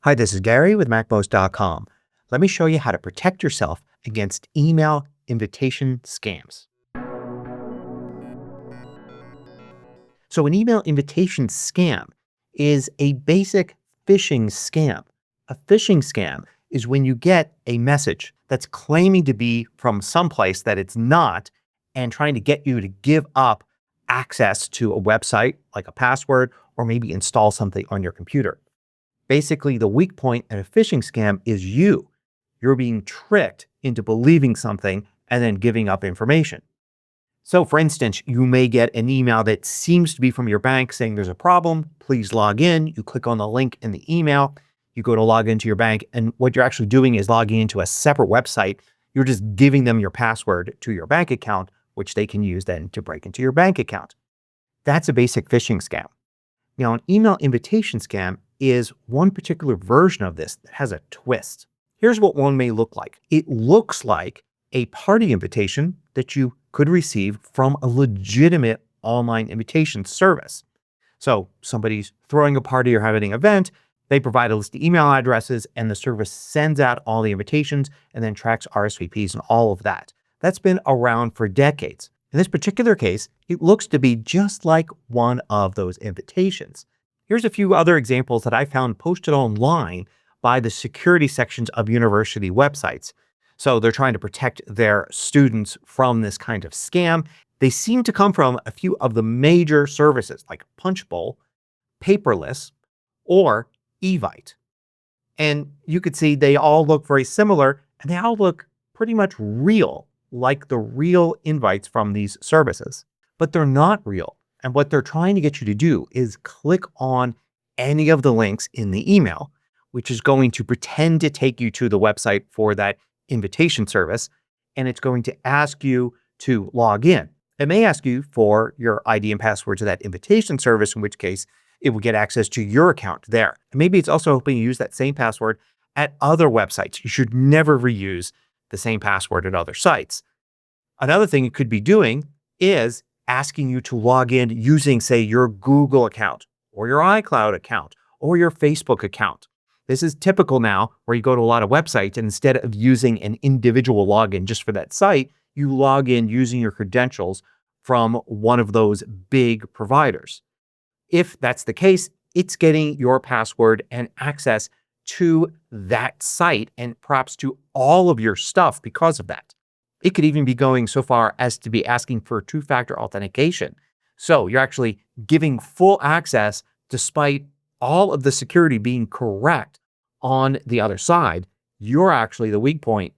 Hi, this is Gary with MACMOST.com. Let me show you how to protect yourself against email invitation scams. So an email invitation scam is a basic phishing scam. A phishing scam is when you get a message that's claiming to be from someplace that it's not and trying to get you to give up access to a website like a password or maybe install something on your computer. Basically, the weak point in a phishing scam is you. You're being tricked into believing something and then giving up information. So for instance, you may get an email that seems to be from your bank saying there's a problem. Please log in. You click on the link in the email. You go to log into your bank, and what you're actually doing is logging into a separate website. You're just giving them your password to your bank account, which they can use then to break into your bank account. That's a basic phishing scam. Now, an email invitation scam is one particular version of this that has a twist. Here's what one may look like. It looks like a party invitation that you could receive from a legitimate online invitation service. So somebody's throwing a party or having an event. They provide a list of email addresses and the service sends out all the invitations and then tracks RSVPs and all of that. That's been around for decades. In this particular case, it looks to be just like one of those invitations. Here's a few other examples that I found posted online by the security sections of university websites. So they're trying to protect their students from this kind of scam. They seem to come from a few of the major services like Punchbowl, Paperless, or Evite. And you could see they all look very similar and they all look pretty much real, like the real invites from these services. But they're not real. And what they're trying to get you to do is click on any of the links in the email, which is going to pretend to take you to the website for that invitation service. And it's going to ask you to log in. It may ask you for your ID and password to that invitation service, in which case it will get access to your account there. And maybe it's also hoping you use that same password at other websites. You should never reuse the same password at other sites. Another thing it could be doing is asking you to log in using, say, your Google account or your iCloud account or your Facebook account. This is typical now where you go to a lot of websites and instead of using an individual login just for that site, you log in using your credentials from one of those big providers. If that's the case, it's getting your password and access to that site and perhaps to all of your stuff because of that. It could even be going so far as to be asking for two-factor authentication. So you're actually giving full access despite all of the security being correct on the other side. You're actually the weak point,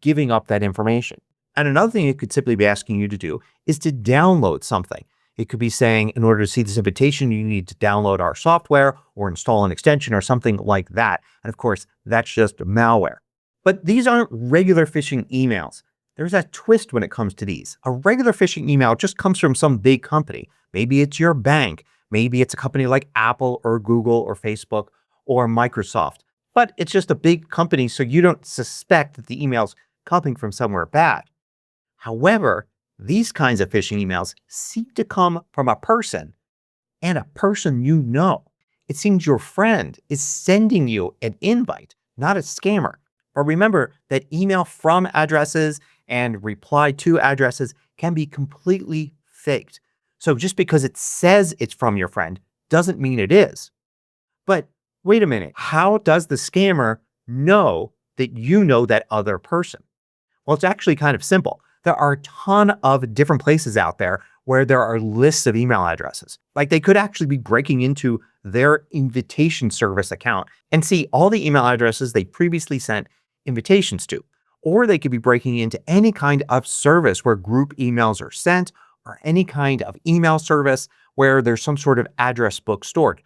giving up that information. And another thing it could simply be asking you to do is to download something. It could be saying, in order to see this invitation, you need to download our software or install an extension or something like that. And of course, that's just malware. But these aren't regular phishing emails. There's a twist when it comes to these. A regular phishing email just comes from some big company. Maybe it's your bank. Maybe it's a company like Apple or Google or Facebook or Microsoft. But it's just a big company, so you don't suspect that the email's coming from somewhere bad. However, these kinds of phishing emails seem to come from a person and a person you know. It seems your friend is sending you an invite, not a scammer. But remember that email from addresses and reply to addresses can be completely faked. So just because it says it's from your friend doesn't mean it is. But wait a minute, how does the scammer know that you know that other person? Well, it's actually kind of simple. There are a ton of different places out there where there are lists of email addresses. Like they could actually be breaking into their invitation service account and see all the email addresses they previously sent invitations to. Or they could be breaking into any kind of service where group emails are sent or any kind of email service where there's some sort of address book stored.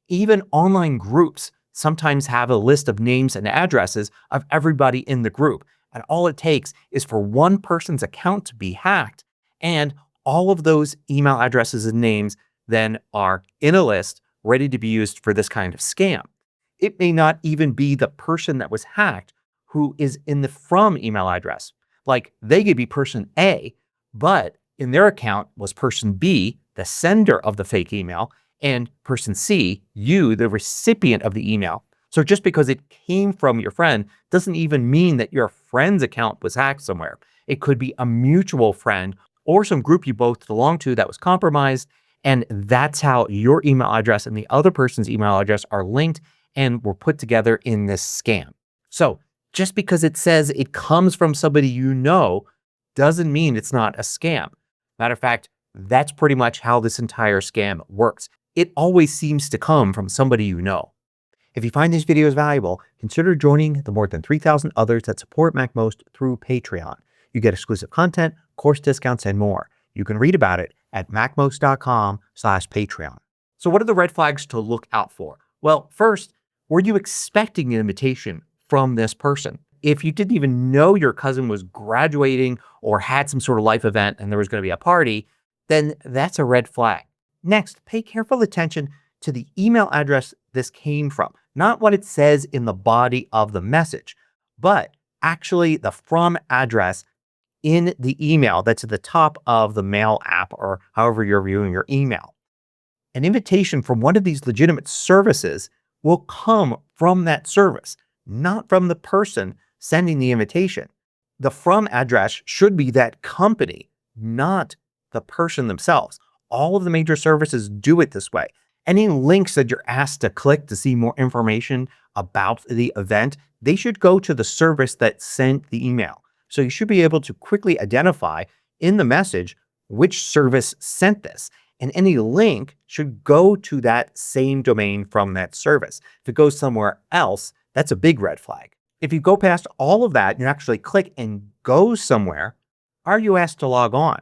Even online groups sometimes have a list of names and addresses of everybody in the group. And all it takes is for one person's account to be hacked and all of those email addresses and names then are in a list ready to be used for this kind of scam. It may not even be the person that was hacked who is in the from email address. Like they could be person A, but in their account was person B, the sender of the fake email, and person C, you, the recipient of the email. So just because it came from your friend doesn't even mean that your friend's account was hacked somewhere. It could be a mutual friend or some group you both belong to that was compromised. And that's how your email address and the other person's email address are linked and were put together in this scam. So just because it says it comes from somebody you know doesn't mean it's not a scam. Matter of fact, that's pretty much how this entire scam works. It always seems to come from somebody you know. If you find these videos valuable, consider joining the more than 3,000 others that support MACMOST through Patreon. You get exclusive content, course discounts, and more. You can read about it at macmost.com/Patreon. So what are the red flags to look out for? Well, first, were you expecting an invitation from this person? If you didn't even know your cousin was graduating or had some sort of life event and there was going to be a party, then that's a red flag. Next, pay careful attention to the email address this came from. Not what it says in the body of the message, but actually the from address in the email that's at the top of the mail app or however you're viewing your email. An invitation from one of these legitimate services will come from that service, not from the person sending the invitation. The from address should be that company, not the person themselves. All of the major services do it this way. Any links that you're asked to click to see more information about the event, they should go to the service that sent the email. So you should be able to quickly identify in the message which service sent this. And any link should go to that same domain from that service. If it goes somewhere else, that's a big red flag. If you go past all of that and you actually click and go somewhere, are you asked to log on?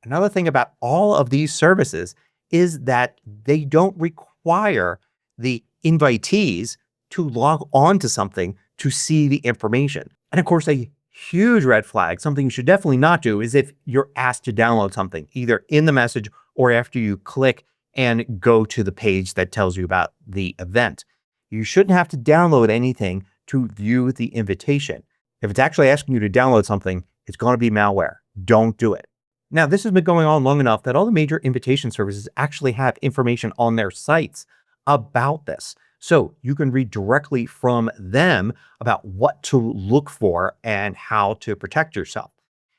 Another thing about all of these services is that they don't require the invitees to log on to something to see the information. And of course, a huge red flag, something you should definitely not do, is if you're asked to download something either in the message or after you click and go to the page that tells you about the event. You shouldn't have to download anything to view the invitation. If it's actually asking you to download something, it's going to be malware. Don't do it. Now, this has been going on long enough that all the major invitation services actually have information on their sites about this. So you can read directly from them about what to look for and how to protect yourself.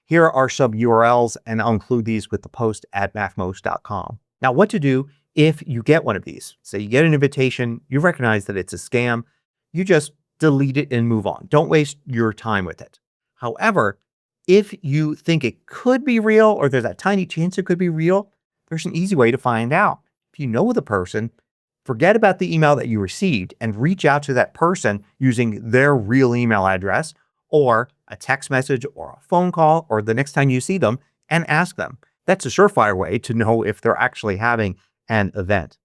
Here are some URLs, and I'll include these with the post at macmost.com. Now, what to do if you get one of these. Say you get an invitation, you recognize that it's a scam, you just delete it and move on. Don't waste your time with it. However, if you think it could be real or there's a tiny chance it could be real, there's an easy way to find out. If you know the person, forget about the email that you received and reach out to that person using their real email address or a text message or a phone call or the next time you see them and ask them. That's a surefire way to know if they're actually having an event.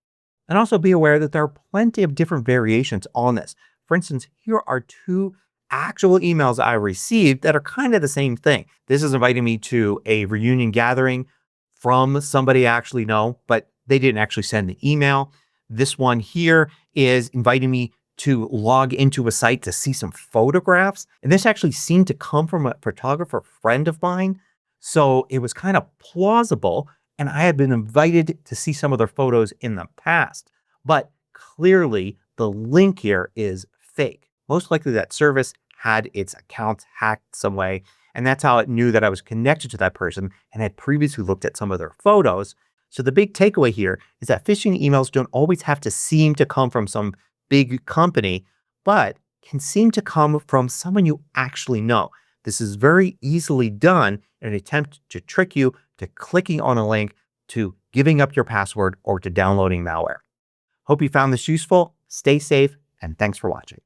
And also be aware that there are plenty of different variations on this. For instance, here are two actual emails I received that are kind of the same thing. This is inviting me to a reunion gathering from somebody I actually know, but they didn't actually send the email. This one here is inviting me to log into a site to see some photographs. And this actually seemed to come from a photographer friend of mine. So it was kind of plausible. And I had been invited to see some of their photos in the past. But clearly the link here is fake. Most likely that service had its account hacked some way. And that's how it knew that I was connected to that person and had previously looked at some of their photos. So the big takeaway here is that phishing emails don't always have to seem to come from some big company, but can seem to come from someone you actually know. This is very easily done in an attempt to trick you to clicking on a link, to giving up your password, or to downloading malware. Hope you found this useful. Stay safe, and thanks for watching.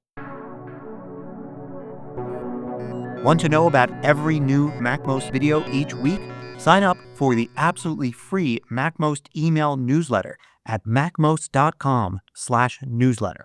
Want to know about every new MACMOST video each week? Sign up for the absolutely free MACMOST email newsletter at macmost.com/newsletter.